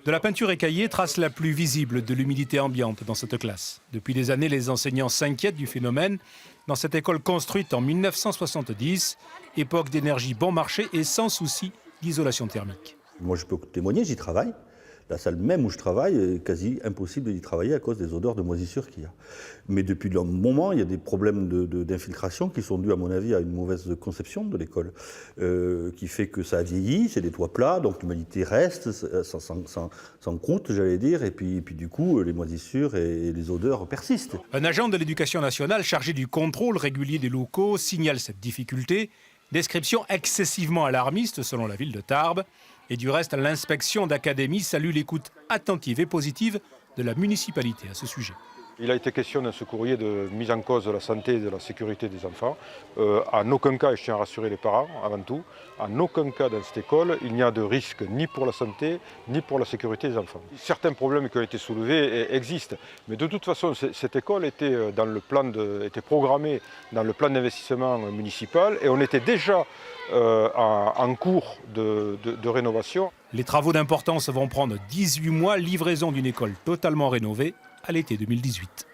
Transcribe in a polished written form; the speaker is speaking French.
De la peinture écaillée, trace la plus visible de l'humidité ambiante dans cette classe. Depuis des années, les enseignants s'inquiètent du phénomène dans cette école construite en 1970, époque d'énergie bon marché et sans souci d'isolation thermique. Moi, je peux témoigner, j'y travaille. La salle même où je travaille est quasi impossible d'y travailler à cause des odeurs de moisissure qu'il y a. Mais depuis un moment, il y a des problèmes d'infiltration qui sont dus, à mon avis, à une mauvaise conception de l'école, qui fait que ça a vieilli, c'est des toits plats, donc l'humidité reste, sans croûte, j'allais dire, et puis du coup, les moisissures et les odeurs persistent. Un agent de l'Éducation nationale chargé du contrôle régulier des locaux signale cette difficulté. Description excessivement alarmiste selon la ville de Tarbes. Et du reste, l'inspection d'académie salue l'écoute attentive et positive de la municipalité à ce sujet. Il a été question dans ce courrier de mise en cause de la santé et de la sécurité des enfants. En aucun cas, et je tiens à rassurer les parents avant tout, en aucun cas dans cette école, il n'y a de risque ni pour la santé, ni pour la sécurité des enfants. Certains problèmes qui ont été soulevés existent, mais de toute façon, cette école était, était programmée dans le plan d'investissement municipal et on était déjà en cours de rénovation. Les travaux d'importance vont prendre 18 mois, livraison d'une école totalement rénovée à l'été 2018.